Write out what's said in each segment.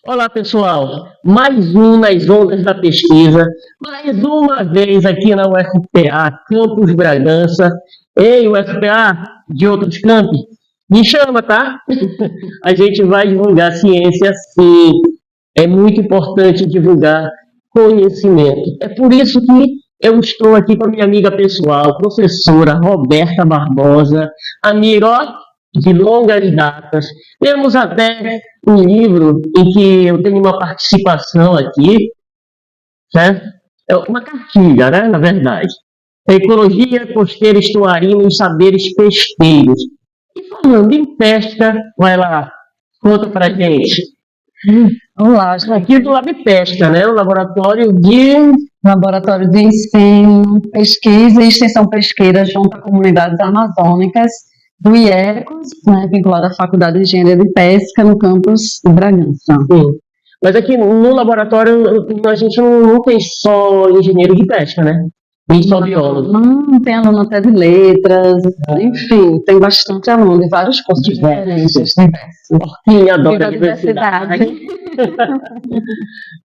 Olá, pessoal. Mais um nas ondas da pesquisa. Mais uma vez aqui na UFPA, Campus Bragança. Ei, UFPA, de outros campos, me chama, tá? A gente vai divulgar ciência, sim. É muito importante divulgar conhecimento. É por isso que eu estou aqui com a minha amiga pessoal, professora Roberta Barbosa, amiga, ó, de longas datas. Temos até um livro em que eu tenho uma participação aqui, certo? É uma cartilha, né, na verdade. Ecologia costeira estuarina e saberes pesqueiros. E falando em pesca, vai lá, conta pra gente. Olá, Aqui do Lab Pesca, né? O Laboratório de Ensino, Pesquisa e Extensão Pesqueira junto a comunidades amazônicas do IECOS, né, vinculado à Faculdade de Engenharia de Pesca no campus de Bragança. Sim. Mas aqui no laboratório a gente não tem só engenheiro de pesca, né? Tem só biólogo. Não, tem aluno até de letras, enfim, tem bastante aluno de vários cursos diferentes. Quem adora a diversidade.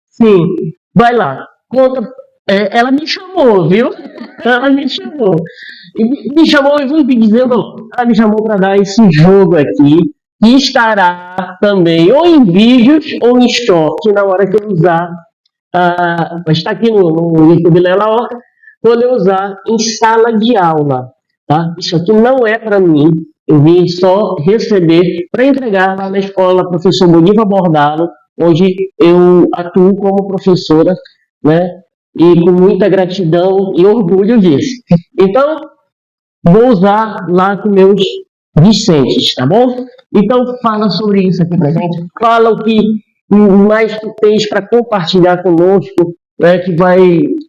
Sim, vai lá, conta. Ela me chamou, viu? Ela me chamou. E me chamou, eu vou dizendo, ela me chamou para dar esse jogo aqui, que estará também ou em vídeos ou em short, na hora que eu usar. Está aqui no YouTube Lela Orca, quando eu usar em sala de aula. Tá? Isso aqui não é para mim, eu vim só receber para entregar lá na escola Professor Bolívar Bordalo, onde eu atuo como professora, né? E com muita gratidão e orgulho disso. Então, vou usar lá com meus discentes, tá bom? Então, fala sobre isso aqui pra gente. Fala o que mais tu tens para compartilhar conosco, né, que vai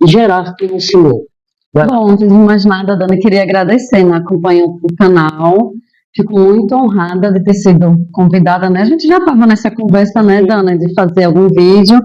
gerar conhecimento. Bom, antes de mais nada, Dani, queria agradecer, né, acompanhando o canal. Fico muito honrada de ter sido convidada, né? A gente já estava nessa conversa, né, Dana, de fazer algum vídeo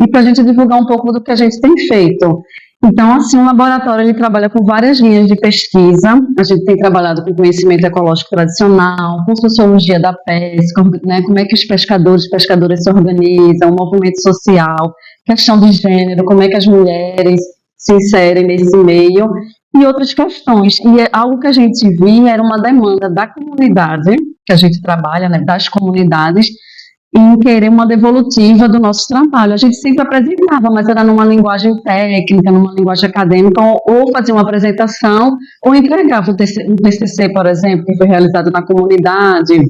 e para a gente divulgar um pouco do que a gente tem feito. Então, assim, o laboratório ele trabalha com várias linhas de pesquisa. A gente tem trabalhado com conhecimento ecológico tradicional, com sociologia da pesca, né, como é que os pescadores e pescadoras se organizam, movimento social, questão de gênero, como é que as mulheres se inserem nesse meio e outras questões. E algo que a gente via era uma demanda da comunidade, que a gente trabalha, né, das comunidades, em querer uma devolutiva do nosso trabalho. A gente sempre apresentava, mas era numa linguagem técnica, numa linguagem acadêmica, ou fazia uma apresentação, ou entregava um TCC, por exemplo, que foi realizado na comunidade,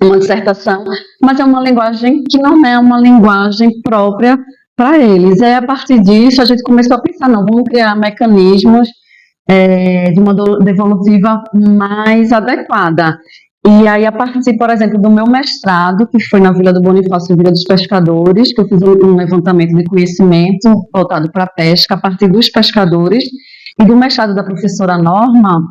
uma dissertação, mas é uma linguagem que não é uma linguagem própria para eles. E a partir disso, a gente começou a pensar, não, vamos criar mecanismos de uma devolutiva mais adequada. E aí, a partir, por exemplo, do meu mestrado, que foi na Vila do Bonifácio, Vila dos Pescadores, que eu fiz um levantamento de conhecimento voltado para a pesca, a partir dos pescadores, e do mestrado da professora Norma,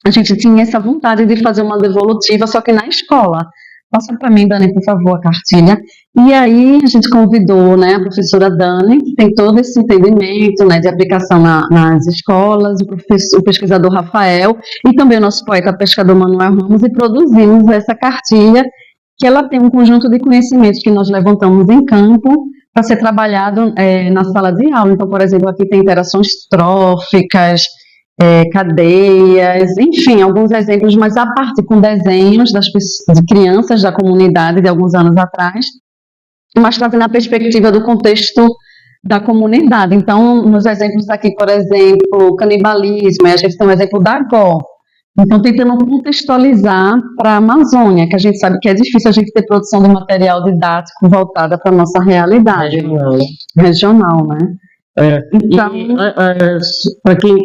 a gente tinha essa vontade de fazer uma devolutiva, só que na escola. Passa para mim, Dani, por favor, a cartilha. E aí a gente convidou, né, a professora Dani, que tem todo esse entendimento, né, de aplicação nas escolas, o pesquisador Rafael e também o nosso poeta pescador Manuel Ramos, e produzimos essa cartilha, que ela tem um conjunto de conhecimentos que nós levantamos em campo para ser trabalhado na sala de aula. Então, por exemplo, aqui tem interações tróficas, cadeias, enfim, alguns exemplos, mas a parte com desenhos de crianças da comunidade de alguns anos atrás, mas trazendo a perspectiva do contexto da comunidade. Então, nos exemplos aqui, por exemplo, canibalismo, a gente tem um exemplo da GO. Então, tentando contextualizar para a Amazônia, que a gente sabe que é difícil a gente ter produção de material didático voltada para a nossa realidade regional, né? Então, para quem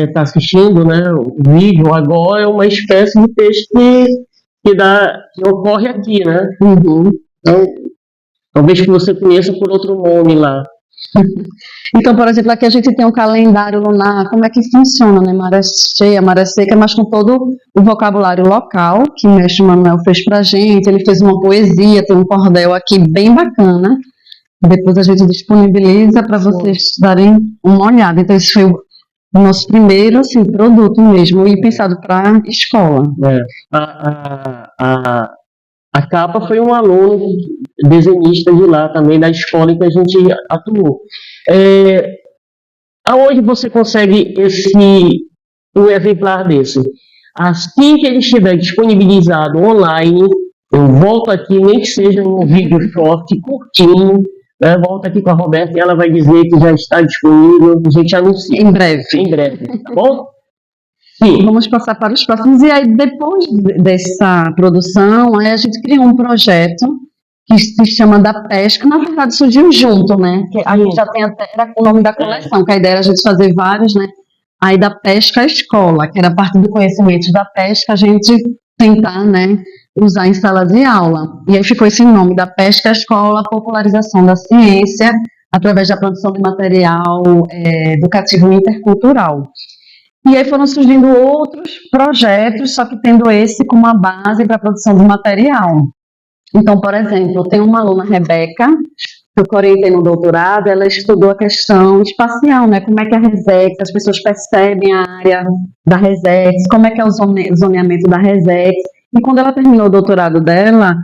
está assistindo, né, o vídeo agora é uma espécie de peixe que ocorre aqui, né? Uhum. Então, talvez que você conheça por outro nome lá. Então, por exemplo, aqui a gente tem um calendário lunar, como é que funciona, né? Maré cheia, maré seca, mas com todo o vocabulário local que o mestre Manuel fez pra gente. Ele fez uma poesia, tem um cordel aqui bem bacana. Depois a gente disponibiliza para vocês darem uma olhada. Então, esse foi o nosso primeiro assim, produto mesmo, e pensado para escola. A capa foi um aluno desenhista de lá também, da escola em que a gente atuou. Aonde você consegue um exemplar desse? Assim que ele estiver disponibilizado online, eu volto aqui, nem que seja um vídeo short, curtinho, né? Volto aqui com a Roberta e ela vai dizer que já está disponível, a gente anuncia. Em breve. Em breve, tá bom? Sim. Vamos passar para os próximos. E aí, depois dessa produção, aí a gente criou um projeto que se chama Da Pesca. Na verdade, surgiu junto, né? Que a gente já tem até era o nome da coleção, que a ideia era a gente fazer vários, né? Aí da pesca à escola, que era parte do conhecimento da pesca, a gente tentar, né, usar em sala de aula. E aí ficou esse nome, Da Pesca à Escola, popularização da ciência, através da produção de material educativo intercultural. E aí foram surgindo outros projetos, só que tendo esse como a base para a produção de material. Então, por exemplo, eu tenho uma aluna, Rebeca, que eu orientei no doutorado, ela estudou a questão espacial, né? Como é que a Resex, as pessoas percebem a área da Resex, como é que é o zoneamento da Resex. E quando ela terminou o doutorado dela,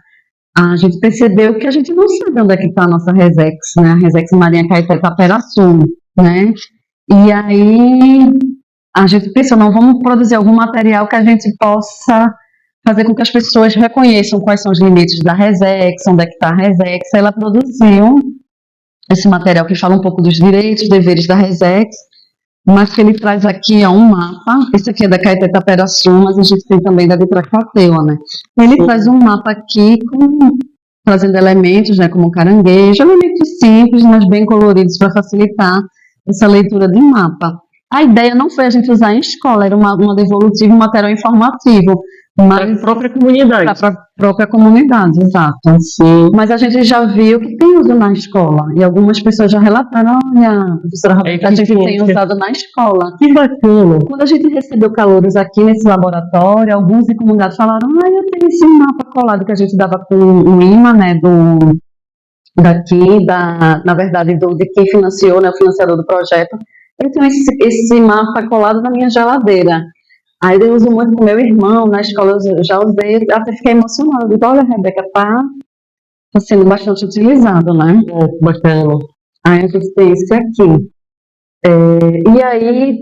a gente percebeu que a gente não sabe onde é que está a nossa Resex, né? A Resex Marinha Caeté Taperaçu, né? E aí a gente pensou, não, vamos produzir algum material que a gente possa fazer com que as pessoas reconheçam quais são os limites da Resex, onde é que está a Resex. Ela produziu esse material que fala um pouco dos direitos, deveres da Resex, mas que ele traz aqui um mapa. Esse aqui é da Caeté Taperaçu, mas a gente tem também da de Tracateua, né? Ele traz um mapa aqui trazendo elementos, né, como caranguejo, elementos simples, mas bem coloridos para facilitar essa leitura de mapa. A ideia não foi a gente usar em escola, era uma devolutiva, um material informativo. Para a própria comunidade. Para a própria comunidade, exato. Sim. Mas a gente já viu que tem uso na escola. E algumas pessoas já relataram, olha, professora Roberta, a gente tem usado na escola. Que bacana. Quando a gente recebeu calouros aqui nesse laboratório, alguns em comunidade falaram, eu tenho esse mapa colado que a gente dava com um imã, né, na verdade, de quem financiou, né, o financiador do projeto. Eu tenho esse mapa colado na minha geladeira. Aí eu uso muito com meu irmão, na escola eu já usei, até fiquei emocionada. Digo, olha, Rebeca, tá sendo bastante utilizado, né? Bacana. Aí a gente tem esse aqui. E aí,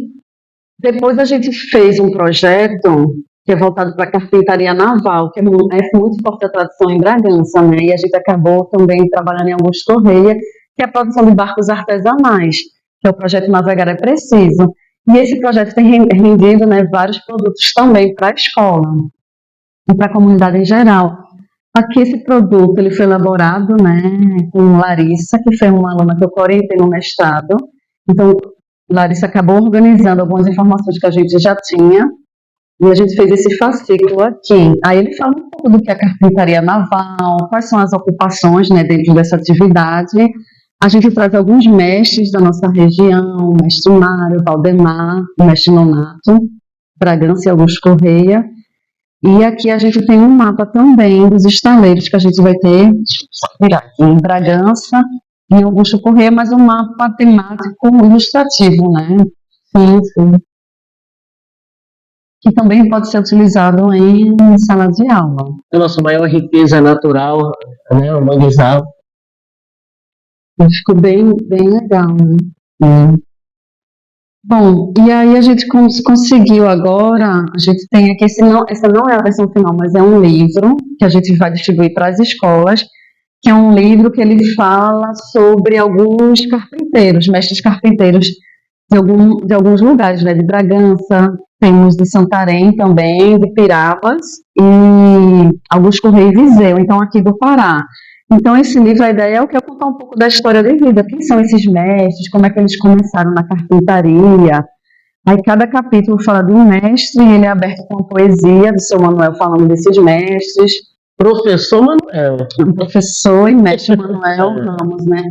depois a gente fez um projeto que é voltado para a carpintaria naval, que é muito forte a tradição em Bragança, né? E a gente acabou também trabalhando em Augusto Correia, que é a produção de barcos artesanais, que é o projeto Navegar é Preciso. E esse projeto tem rendido, né, vários produtos também para a escola e para a comunidade em geral. Aqui esse produto ele foi elaborado, né, com Larissa, que foi uma aluna que eu orientei no mestrado. Então, Larissa acabou organizando algumas informações que a gente já tinha e a gente fez esse fascículo aqui. Aí ele fala um pouco do que é a carpintaria naval, quais são as ocupações, né, dentro dessa atividade. A gente traz alguns mestres da nossa região, mestre Mário, Valdemar, mestre Nonato, Bragança e Augusto Correia. E aqui a gente tem um mapa também dos estaleiros que a gente vai ter em Bragança e em Augusto Correia, mas um mapa temático ilustrativo, né? Sim. Que também pode ser utilizado em sala de aula. A nossa maior riqueza natural, né, o manguezal. Ficou bem legal, né? Bom, e aí a gente conseguiu agora, a gente tem aqui, essa não é a versão final, mas é um livro que a gente vai distribuir para as escolas, que é um livro que ele fala sobre alguns carpinteiros, mestres carpinteiros de alguns lugares, né? De Bragança, temos de Santarém também, de Pirabas e Augusto Correia e Viseu, então aqui do Pará. Então, esse livro, a ideia é contar um pouco da história de vida. Quem são esses mestres? Como é que eles começaram na carpintaria? Aí, cada capítulo fala de um mestre, e ele é aberto com a poesia do seu Manuel falando desses mestres. Professor Manuel. Professor e mestre Manuel Ramos, né?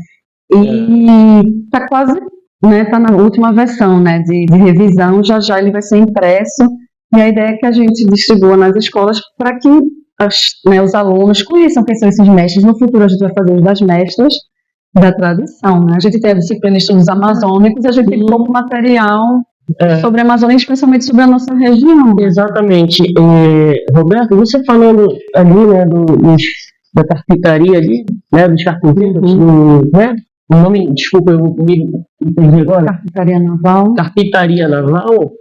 E está quase, né? Está na última versão, né? De revisão, já ele vai ser impresso. E a ideia é que a gente distribua nas escolas para que os alunos conheçam quem são esses mestres. No futuro a gente vai fazer os das mestras da tradição, né? A gente tem a disciplina de estudos amazônicos e a gente tem pouco material sobre a Amazônia, especialmente sobre a nossa região. Exatamente. Roberto, você falando ali, né, dos da carpintaria ali, né, dos carpinteiros, né? O nome, desculpa, eu me entendi agora. Carpintaria naval. Carpintaria naval.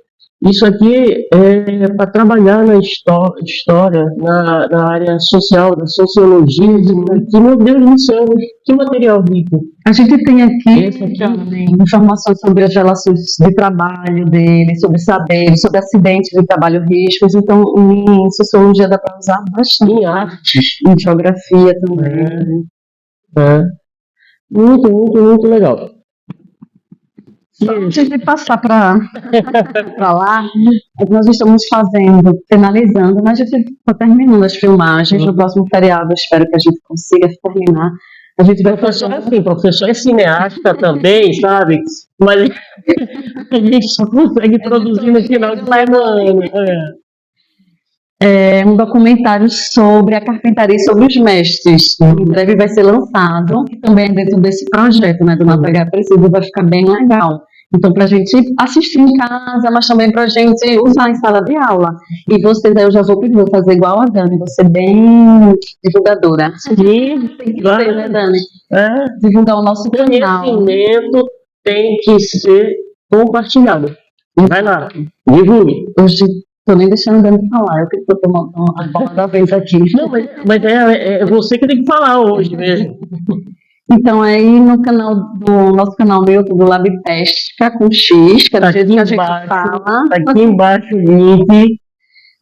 Isso aqui é para trabalhar na história, na área social, da sociologia. Que, meu Deus do céu, que material rico. A gente tem aqui, Esse aqui. também informações sobre as relações de trabalho dele, sobre saberes, sobre acidentes de trabalho riscos. Então, em sociologia dá para usar bastante. Em artes. Em geografia também. É. Muito, muito, muito legal. Antes de passar para lá, nós estamos finalizando, mas a gente está terminando as filmagens. No próximo feriado, espero que a gente consiga terminar. A gente vai Professor, assim, professor é cineasta também, sabe? Mas a gente só consegue produzir no final de semana. É um documentário sobre a carpintaria e sobre os mestres. Em breve vai ser lançado, também dentro desse projeto, né, do Navegar Preciso, vai ficar bem legal. Então, para a gente assistir em casa, mas também para a gente usar em sala de aula. E vocês, aí eu já vou pedir, vou fazer igual a Dani, você bem divulgadora. Sim, Tem que ser, né, Dani? Divulgar o nosso canal. Conhecimento tem que ser compartilhado. Vai lá, divulgue. Hoje estou nem deixando a Dani falar, eu que estou tomando a bola da vez aqui. Não, mas é você que tem que falar hoje mesmo. Então, aí no nosso canal no YouTube, Labtestica, com X, que é do jeito que a gente fala. Aqui embaixo, link.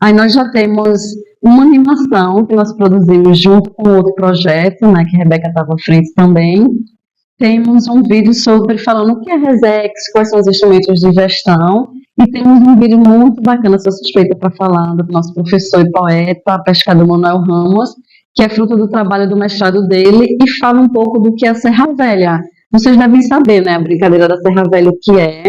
Aí nós já temos uma animação que nós produzimos junto com outro projeto, né, que a Rebeca estava à frente também. Temos um vídeo falando o que é Resex, quais são os instrumentos de gestão. E temos um vídeo muito bacana, sou suspeita para falar, do nosso professor e poeta, pescador Manuel Ramos, que é fruto do trabalho do mestrado dele, e fala um pouco do que é a Serra Velha. Vocês devem saber, né, a brincadeira da Serra Velha, o que é.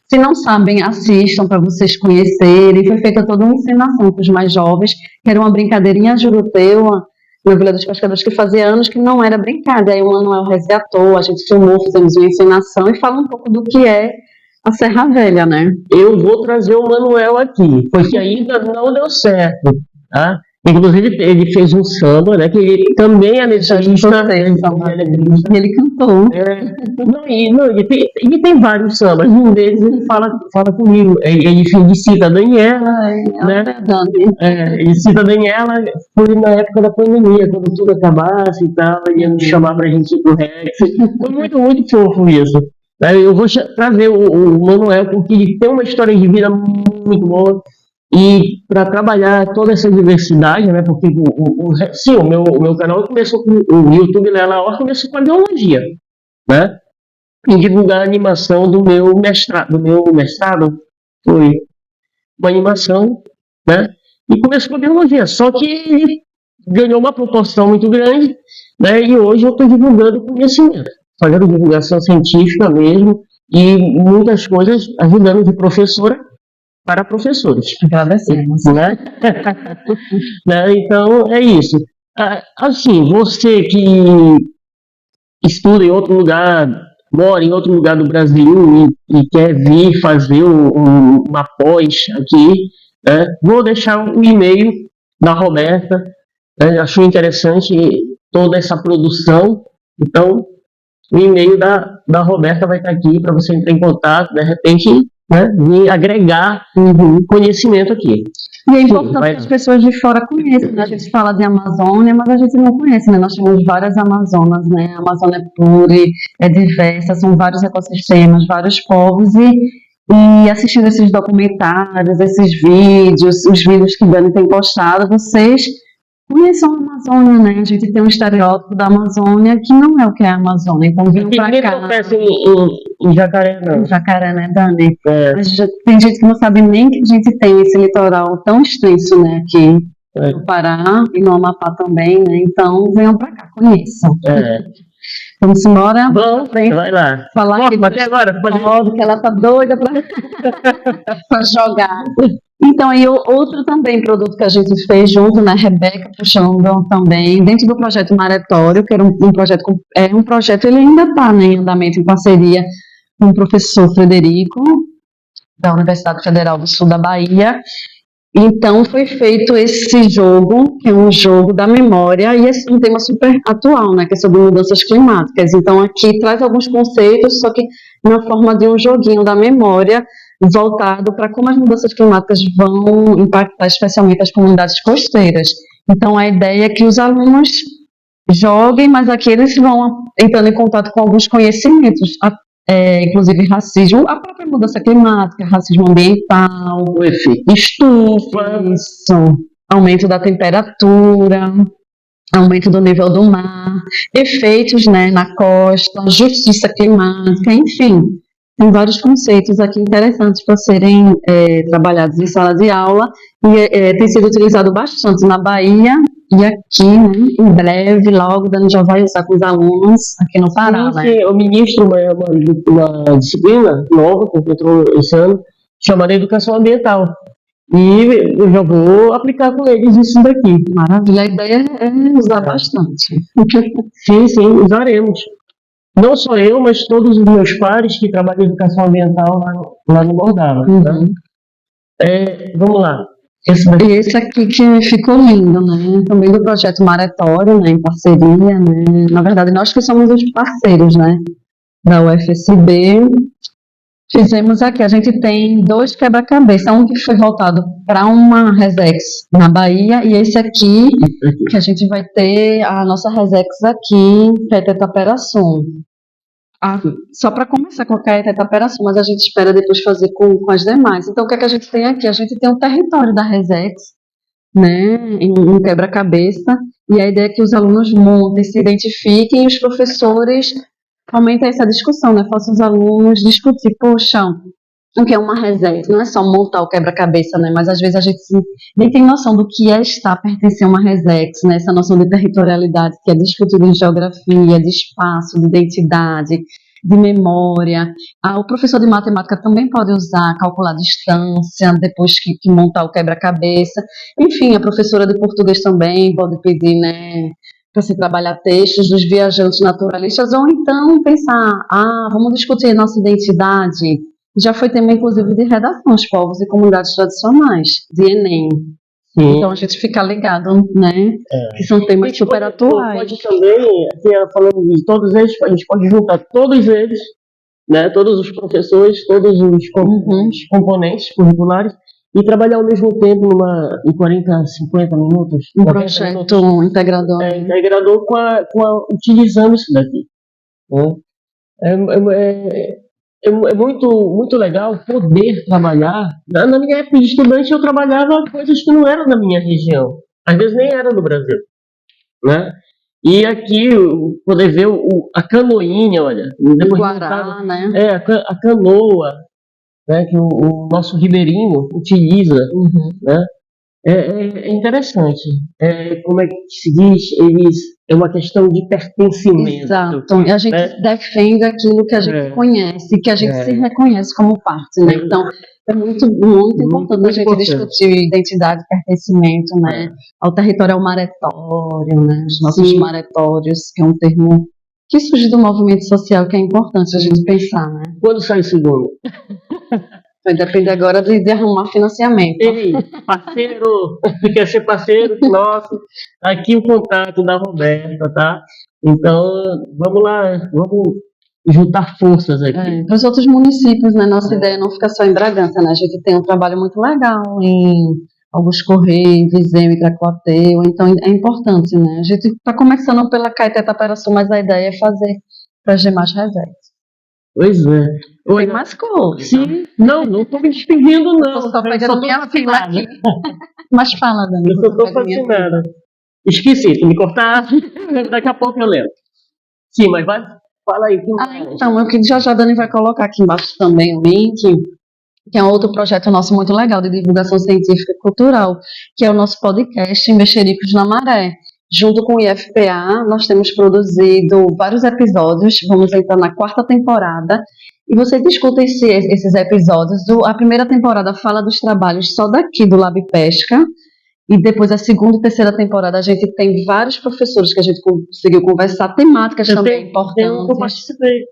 Se não sabem, assistam para vocês conhecerem. Foi feita toda uma encenação para os mais jovens, que era uma brincadeirinha juruteua, na Vila dos Pescadores, que fazia anos que não era brincadeira. Aí o Manuel resgatou, a gente filmou, fizemos uma encenação, e fala um pouco do que é a Serra Velha, né? Eu vou trazer o Manuel aqui, porque ainda não deu certo, tá? Inclusive, ele fez um samba, né? Que ele também é letrista. E ele cantou. Ele tem vários sambas. Um deles ele fala comigo. Ele cita a Daniela. Né? Ele cita a Daniela. Foi na época da pandemia, quando tudo acabasse e tal. Ele ia nos chamar pra gente ir pro Rex. Foi muito, muito fofo isso. Eu vou trazer o Manuel, porque ele tem uma história de vida muito boa. E para trabalhar toda essa diversidade, né, porque o meu canal começou com o YouTube Lela Hora, começou com a biologia, né, em divulgar a animação do meu mestrado foi uma animação, né, e começou com a biologia, só que ele ganhou uma proporção muito grande, né, e hoje eu estou divulgando conhecimento, fazendo divulgação científica mesmo, e muitas coisas ajudando de professora para professores. Agradecemos. Né? Então, é isso. Assim, você que estuda em outro lugar, mora em outro lugar do Brasil e quer vir fazer uma pós aqui, né? Vou deixar o e-mail da Roberta. Né? Achou interessante toda essa produção. Então, o e-mail da Roberta vai estar aqui para você entrar em contato, de repente, né, e agregar conhecimento aqui. E é importante que as pessoas de fora conheçam, né? A gente fala de Amazônia, mas a gente não conhece, né? Nós temos várias Amazonas, né? A Amazônia é pluri, é diversa, são vários ecossistemas, vários povos, e assistindo esses documentários, esses vídeos, os vídeos que Dani tem postado, vocês conheçam a Amazônia, né? A gente tem um estereótipo da Amazônia que não é o que é a Amazônia. Então, vinham pra cá. Em Jacaré, não. Em Jacaré, né, Dani? É. Mas tem gente que não sabe nem que a gente tem esse litoral tão extenso, né, aqui no Pará e no Amapá também, né? Então, venham pra cá, conheçam. Vamos embora? Vamos, vai lá. Falar aqui até agora. que ela tá doida pra jogar. Então, aí outro também produto que a gente fez junto, né, Rebeca puxando também, dentro do projeto Maretório, que era um projeto, ele ainda está, né, em andamento, em parceria com o professor Frederico, da Universidade Federal do Sul da Bahia, Então foi feito esse jogo, que é um jogo da memória, e esse é um tema super atual, né, que é sobre mudanças climáticas. Então aqui traz alguns conceitos, só que na forma de um joguinho da memória, voltado para como as mudanças climáticas vão impactar especialmente as comunidades costeiras. Então a ideia é que os alunos joguem, mas aqui eles vão entrando em contato com alguns conhecimentos, inclusive racismo, a própria mudança climática, racismo ambiental, O efeito estufa. isso, aumento da temperatura, aumento do nível do mar, efeitos, né, na costa, justiça climática, enfim. Tem vários conceitos aqui interessantes para serem trabalhados em sala de aula e tem sido utilizado bastante na Bahia e aqui, né, em breve, logo, Dani já vai usar com os alunos aqui no Pará, né? Eu ministro uma disciplina nova que entrou esse ano, chamada Educação Ambiental. E eu já vou aplicar com eles isso daqui. Maravilha, a ideia é usar bastante. Sim, usaremos. Não só eu, mas todos os meus pares que trabalham em educação ambiental lá no Bordava. Tá? Vamos lá. E esse aqui que ficou lindo, né? Também do projeto Maretório, né? Em parceria, né? Na verdade, nós que somos os parceiros, né? Da UFSB. Fizemos aqui, a gente tem 2 quebra-cabeça, um que foi voltado para uma Resex na Bahia e esse aqui, que a gente vai ter a nossa Resex aqui, Caetê Taperaçu. Só para começar com a Caetê Taperaçu, mas a gente espera depois fazer com as demais. Então, o que é que a gente tem aqui? A gente tem um território da Resex, né, em um quebra-cabeça, e a ideia é que os alunos montem, se identifiquem e os professores aumentem essa discussão, né, façam os alunos discutir, poxa, o que é uma resenha? Não é só montar o quebra-cabeça, né, mas às vezes a gente nem tem noção do que é estar, pertencer a uma resex, né, essa noção de territorialidade que é discutida em geografia, de espaço, de identidade, de memória. O professor de matemática também pode usar, calcular distância, depois que montar o quebra-cabeça. Enfim, a professora de português também pode pedir, né, para se trabalhar textos dos viajantes naturalistas, ou então pensar, vamos discutir nossa identidade. Já foi tema, inclusive, de redação, os povos e comunidades tradicionais, de Enem. Sim. Então a gente fica ligado, né? Que são temas super atuais. Pode também, falando de todos eles, a gente pode juntar todos eles, né? Todos os professores, todos os componentes curriculares, e trabalhar ao mesmo tempo em 40, 50 minutos. Um projeto integrador. Integrador utilizando isso daqui. É muito legal poder trabalhar. Na minha época de estudante, eu trabalhava coisas que não eram da minha região. Às vezes nem eram do Brasil. Né? E aqui, poder ver a canoinha, olha. Depois Guará, né? A canoa, né, que o nosso ribeirinho utiliza. Né? É interessante. Como é que se diz? É uma questão de pertencimento. Exato. E a gente defende aquilo que a gente conhece, que a gente se reconhece como parte, né? Então, é muito importante a gente discutir identidade, pertencimento, né? Ao território, ao maretório, né? Os nossos maretórios, que é um termo que surge do movimento social, que é importante a gente pensar, né? Quando sai o segundo? Vai depender agora de arrumar financiamento. Ei, parceiro, quer ser parceiro nosso? Aqui o contato da Roberta, tá? Então, vamos lá, vamos juntar forças aqui. Para os outros municípios, né? Nossa ideia não fica só em Bragança, né? A gente tem um trabalho muito legal em Augusto Correia, Viseu, Tracuateu, então é importante, né? A gente está começando pela Caetê Taperaçu, mas a ideia é fazer para as demais reservas. Pois é. Tem mais coisa. Sim. Não estou me despedindo, não. Eu só pegando minha fila aqui. Mas fala, Dani. Eu só estou fascinada. Esqueci, se me cortar, daqui a pouco eu lembro. Sim, mas vai, fala aí. Então, eu que já a Dani vai colocar aqui embaixo também o link, que é um outro projeto nosso muito legal de divulgação científica e cultural, que é o nosso podcast Mexericos na Maré. Junto com o IFPA, nós temos produzido vários episódios, vamos entrar na 4ª temporada, e você discute esses episódios. A primeira temporada fala dos trabalhos só daqui do Lab Pesca, e depois a 2ª e 3ª temporada a gente tem vários professores que a gente conseguiu conversar, temáticas também importantes. Eu participei.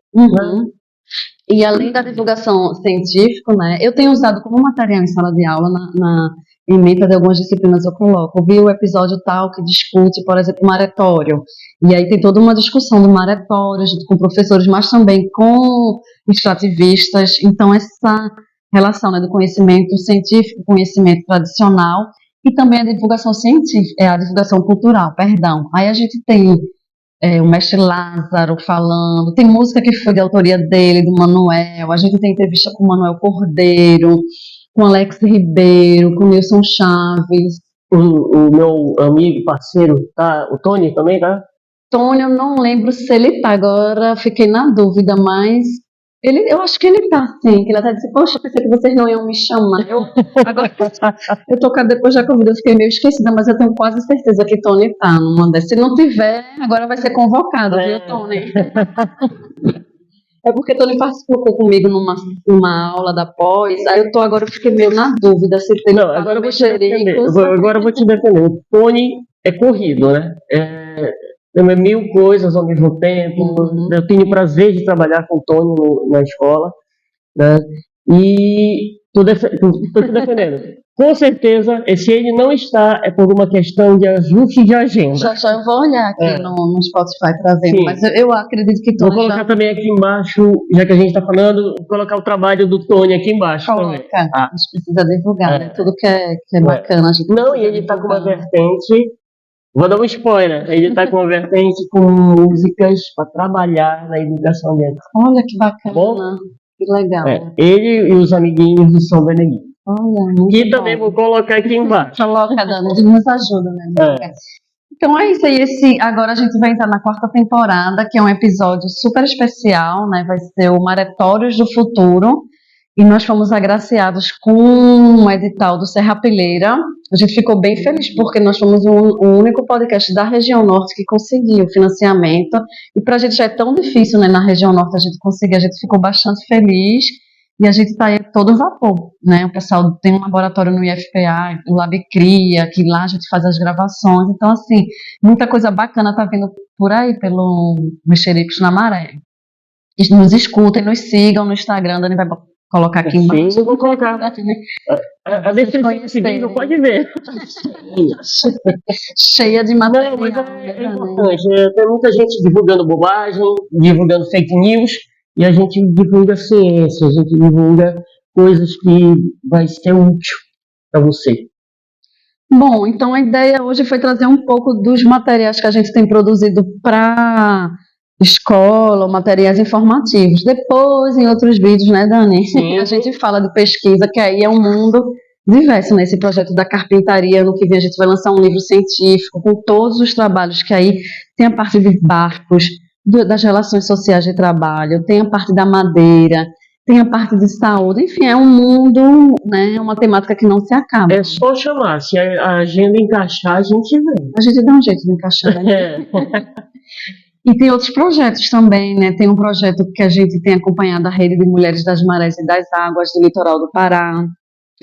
E além da divulgação científica, né, eu tenho usado como material em sala de aula ementa de algumas disciplinas eu coloco. Vi o episódio tal que discute, por exemplo, maretório. E aí tem toda uma discussão do maretório, junto com professores, mas também com extrativistas. Então, essa relação, né, do conhecimento científico, conhecimento tradicional, e também a divulgação científica, a divulgação cultural, perdão. Aí a gente tem o mestre Lázaro falando, tem música que foi de autoria dele, do Manuel, a gente tem entrevista com o Manuel Cordeiro, com Alex Ribeiro, com Nilson Chaves. O meu amigo, parceiro, tá? O Tony também, tá? Tony, eu não lembro se ele tá agora, fiquei na dúvida, mas eu acho que ele tá, sim, que ele até disse, poxa, pensei que vocês não iam me chamar. Agora, eu tô cá depois da Covid, eu fiquei meio esquecida, mas eu tenho quase certeza que Tony tá numa dessas. Se não tiver, agora vai ser convocado, viu, Tony? É porque Tony participou comigo numa aula da pós, aí agora eu fiquei meio na dúvida se tem. Não, agora eu vou te defender. Agora eu vou te defender. O Tony é corrido, né? É 1000 coisas ao mesmo tempo. Uhum. Eu tenho o prazer de trabalhar com o Tony na escola, né? E tô te defendendo. Com certeza, se ele não está, é por uma questão de ajuste de agenda. Já eu vou olhar aqui no Spotify para ver, mas eu acredito que Tony vou colocar também aqui embaixo, já que a gente está falando, vou colocar o trabalho do Tony aqui embaixo. Coloca. Também. A gente precisa divulgar, né? Tudo que é bacana. A gente não, e ele está com uma vertente, vou dar um spoiler, ele está com uma vertente com músicas para trabalhar na educação ambiental. Olha que bacana, bom? Que legal. Ele e os amiguinhos de São Benedito. Olha, muito que bom. Também vou colocar aqui embaixo. Coloca, Dani, nos ajuda, né? Então é isso aí, agora a gente vai entrar na 4ª temporada, que é um episódio super especial, né? Vai ser o Maretórios do Futuro, e nós fomos agraciados com um edital do Serrapilheira. A gente ficou bem feliz, porque nós fomos o único podcast da região norte que conseguiu financiamento, e para a gente já é tão difícil, né, na região norte a gente conseguir, a gente ficou bastante feliz. E a gente está aí todo vapor, né? O pessoal tem um laboratório no IFPA, o Lab Cria, que lá a gente faz as gravações. Então, assim, muita coisa bacana está vindo por aí, pelo Mexericos na Maré. E nos escutem, nos sigam no Instagram, Dani vai colocar aqui embaixo. Sim, eu vou colocar. A descrição desse vídeo pode ver. Cheia de material. Não, mas é importante. Tem muita gente divulgando bobagem, divulgando fake news. E a gente divulga ciência, a gente divulga coisas que vai ser útil para você. Bom, então a ideia hoje foi trazer um pouco dos materiais que a gente tem produzido para escola, materiais informativos. Depois, em outros vídeos, né, Dani? Sim. A gente fala de pesquisa, que aí é um mundo diverso, né? Esse projeto da carpintaria, no que vem a gente vai lançar um livro científico com todos os trabalhos que aí tem a parte de barcos, das relações sociais de trabalho, tem a parte da madeira, tem a parte de saúde, enfim, é um mundo, né, uma temática que não se acaba. É só chamar, se a agenda encaixar, a gente vem. A gente dá um jeito de encaixar, né? E tem outros projetos também, né, tem um projeto que a gente tem acompanhado, a Rede de Mulheres das Marés e das Águas do Litoral do Pará.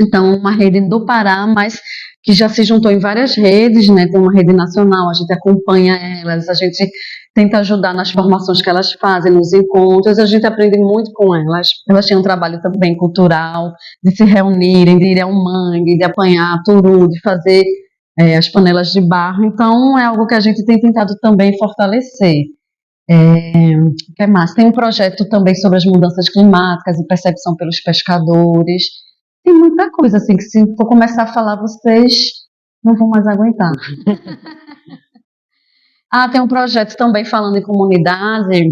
Então, uma rede do Pará, mas que já se juntou em várias redes, né, tem uma rede nacional, a gente acompanha elas, a gente tenta ajudar nas formações que elas fazem, nos encontros, a gente aprende muito com elas. Elas têm um trabalho também cultural, de se reunirem, de ir ao mangue, de apanhar turu, de fazer as panelas de barro. Então, é algo que a gente tem tentado também fortalecer. O que mais? Tem um projeto também sobre as mudanças climáticas e percepção pelos pescadores. Tem muita coisa, assim, que se for começar a falar, vocês não vão mais aguentar. Tem um projeto também falando em comunidade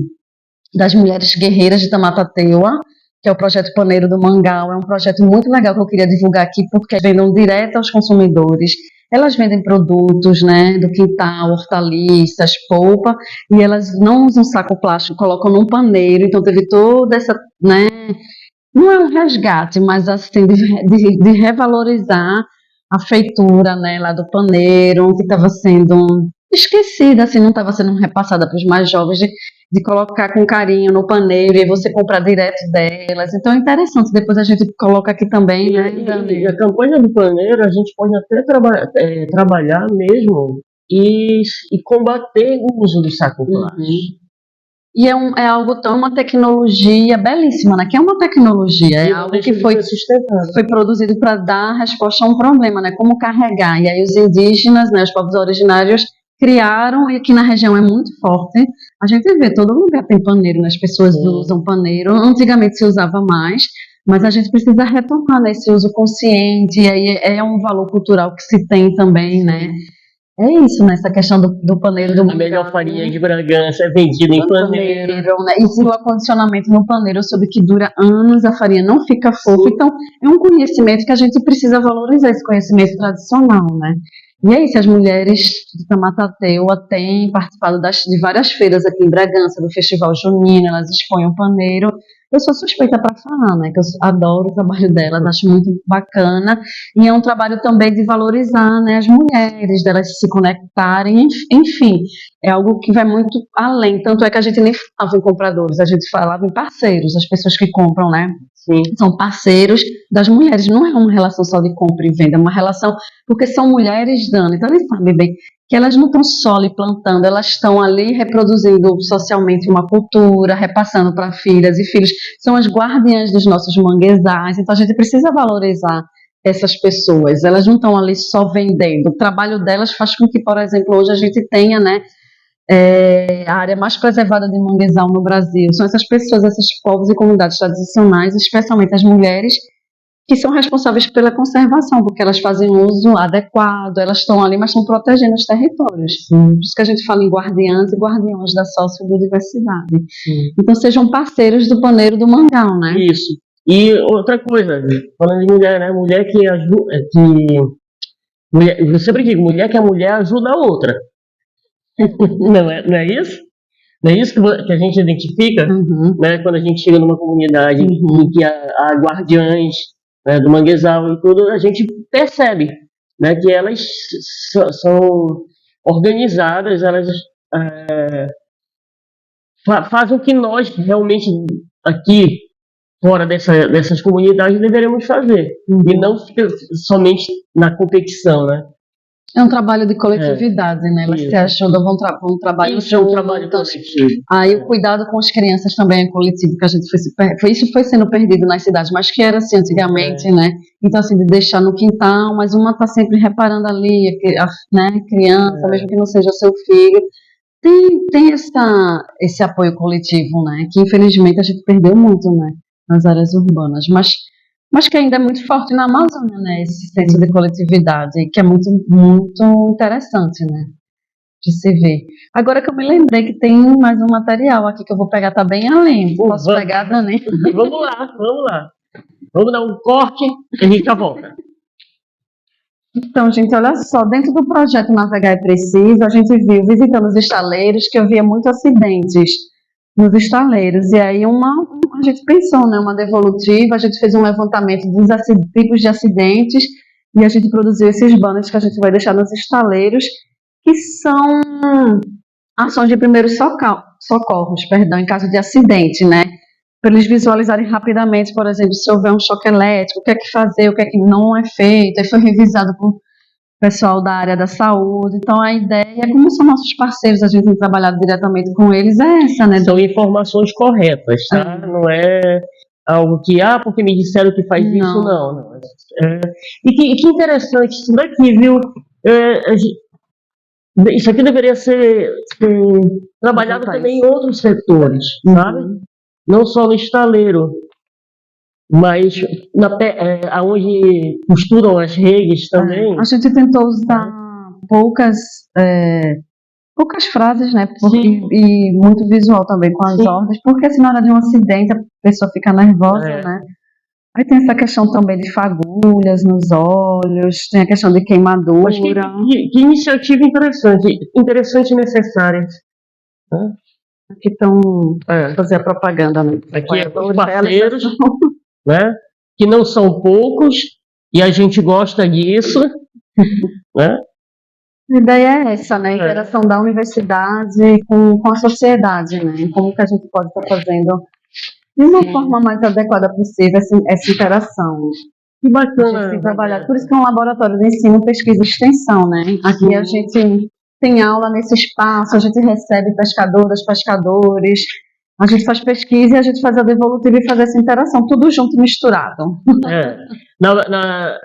das mulheres guerreiras de Tamatateua, que é o projeto Paneiro do Mangal. É um projeto muito legal que eu queria divulgar aqui, porque vendem direto aos consumidores. Elas vendem produtos, né, do quintal, hortaliças, polpa, e elas não usam saco plástico, colocam num paneiro. Então teve toda essa, né, não é um resgate, mas assim, de revalorizar a feitura, né, lá do paneiro, que estava sendo esquecida, assim, não estava sendo repassada para os mais jovens, de colocar com carinho no paneiro e você comprar direto delas. Então é interessante, depois a gente coloca aqui também, né? E a campanha do paneiro a gente pode até trabalhar mesmo e combater o uso do saco plástico. E é algo tão, uma tecnologia belíssima, né? Que é uma tecnologia, é algo que foi produzido para dar resposta a um problema, né? Como carregar. E aí os indígenas, né, os povos originários criaram, e aqui na região é muito forte. A gente vê, todo lugar tem paneiro, né? As pessoas usam paneiro. Antigamente se usava mais, mas a gente precisa retomar, né, esse uso consciente, e aí é um valor cultural que se tem também, né? É isso, né? Essa questão do paneiro do A melhor farinha de Bragança é vendida em paneiro. Né? E se o acondicionamento no paneiro, eu soube que dura anos, a farinha não fica fofa. Então, é um conhecimento que a gente precisa valorizar, esse conhecimento tradicional, né? E é isso, as mulheres de Tamatauteua têm participado de várias feiras aqui em Bragança, do Festival Junino, elas expõem o paneiro. Eu sou suspeita para falar, né? Que eu adoro o trabalho delas, acho muito bacana. E é um trabalho também de valorizar, né, as mulheres, delas se conectarem, enfim. É algo que vai muito além. Tanto é que a gente nem falava em compradores, a gente falava em parceiros, as pessoas que compram, né? Sim. São parceiros das mulheres. Não é uma relação só de compra e venda, é uma relação porque são mulheres dando. Então eles sabem bem que elas não estão só ali plantando, elas estão ali reproduzindo socialmente uma cultura, repassando para filhas e filhos. São as guardiãs dos nossos manguezais. Então a gente precisa valorizar essas pessoas. Elas não estão ali só vendendo. O trabalho delas faz com que, por exemplo, hoje a gente tenha, né, a área mais preservada de manguezal no Brasil. São essas pessoas, esses povos e comunidades tradicionais, especialmente as mulheres, que são responsáveis pela conservação, porque elas fazem um uso adequado, elas estão ali, mas estão protegendo os territórios. Por isso que a gente fala em guardiãs e guardiões da sociobiodiversidade. Então sejam parceiros do paneiro do Mangal, né? Isso. E outra coisa, falando de mulher, né? Mulher que ajuda, mulher, eu sempre digo, mulher que a mulher ajuda a outra. Não é isso? Não é isso que a gente identifica, né, quando a gente chega numa comunidade em que há guardiães, né, do manguezal e tudo, a gente percebe, né, que elas são organizadas, elas fazem o que nós realmente aqui fora dessas comunidades deveremos fazer, e não fica somente na competição, né? É um trabalho de coletividade, né? Elas se ajudam, vão trabalhar juntos. Isso é um trabalho coletivo. Aí o cuidado com as crianças também é coletivo, que a gente isso foi sendo perdido nas cidades, mas que era assim antigamente, né? Então, assim, de deixar no quintal, mas uma tá sempre reparando ali, né? Criança, mesmo que não seja seu filho. Tem esse apoio coletivo, né? Que infelizmente a gente perdeu muito, né? Nas áreas urbanas, mas que ainda é muito forte na Amazônia, né? Esse senso de coletividade, que é muito, muito interessante, né? De se ver. Agora que eu me lembrei que tem mais um material aqui que eu vou pegar, tá bem além. Posso pegar, Dani? Vamos lá. Vamos dar um corte e a gente já volta. Então, gente, olha só, dentro do projeto Navegar é Preciso, a gente viu, visitando os estaleiros, que havia muitos acidentes nos estaleiros, e aí a gente pensou, né, uma devolutiva, a gente fez um levantamento dos tipos de acidentes, e a gente produziu esses banners que a gente vai deixar nos estaleiros, que são ações de primeiros socorros, em caso de acidente, né, para eles visualizarem rapidamente, por exemplo, se houver um choque elétrico, o que é que fazer, o que é que não é feito, aí foi revisado por pessoal da área da saúde. Então a ideia, como são nossos parceiros, a gente tem trabalhado diretamente com eles, é essa, né? São informações corretas, tá? Não é algo que, porque me disseram que faz isso, não. E que interessante isso daqui, viu? Isso aqui deveria ser trabalhado também em outros setores, sabe? Não só no estaleiro, mas aonde costuram as redes também. A gente tentou usar poucas frases, né? E muito visual também com as ordens, porque se na hora de um acidente a pessoa fica nervosa, né? Aí tem essa questão também de fagulhas nos olhos, tem a questão de queimadura. Mas que iniciativa interessante e necessária. Aqui estão fazer a propaganda, né? Aqui os parceiros, né? Que não são poucos, e a gente gosta disso, né? A ideia é essa, né? A interação da universidade com a sociedade, né? Como que a gente pode estar fazendo de uma forma mais adequada possível essa interação. Que bacana. Trabalhar. Por isso que é um laboratório de ensino, pesquisa e extensão, né? Aqui a gente tem aula nesse espaço, a gente recebe pescadoras, pescadores, a gente faz pesquisa e a gente faz a devolutiva e faz essa interação, tudo junto, misturado. É. Na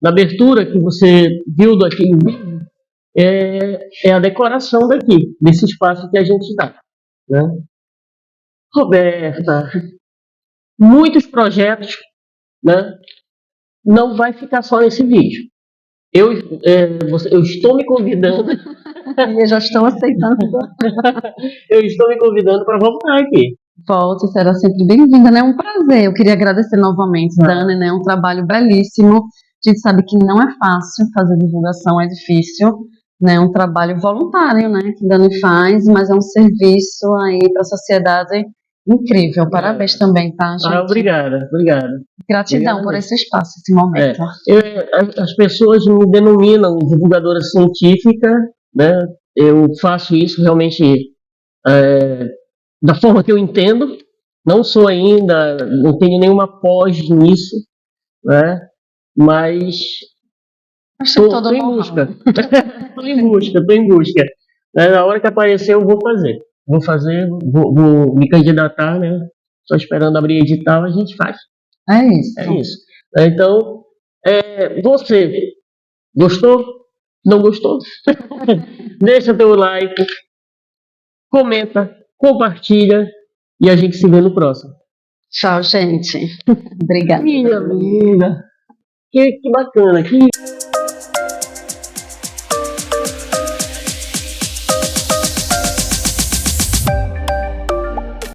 abertura que você viu daquele vídeo, é a decoração daqui, desse espaço que a gente está, né? Roberta, muitos projetos, né? Não vai ficar só nesse vídeo. Eu estou me convidando, E já estão aceitando. eu estou me convidando para voltar aqui. Volte, será sempre bem-vinda, né? É um prazer. Eu queria agradecer novamente, Dani, né? É um trabalho belíssimo. A gente sabe que não é fácil fazer divulgação, é difícil, né? É um trabalho voluntário, né? Que Dani faz, mas é um serviço aí para a sociedade incrível. Parabéns também, tá, gente? Obrigada. Gratidão Obrigado. por esse espaço, esse momento. As pessoas me denominam divulgadora científica, né? Eu faço isso realmente da forma que eu entendo. Não sou ainda, não tenho nenhuma pós nisso, né? Mas estou em busca. Estou em busca. Na hora que aparecer, eu vou fazer. Vou me candidatar, né? Só esperando abrir edital, a gente faz. É isso. É isso. Então, você gostou? Não gostou? Deixa teu like, comenta, compartilha e a gente se vê no próximo. Tchau, gente. Obrigada. Minha linda. Que bacana.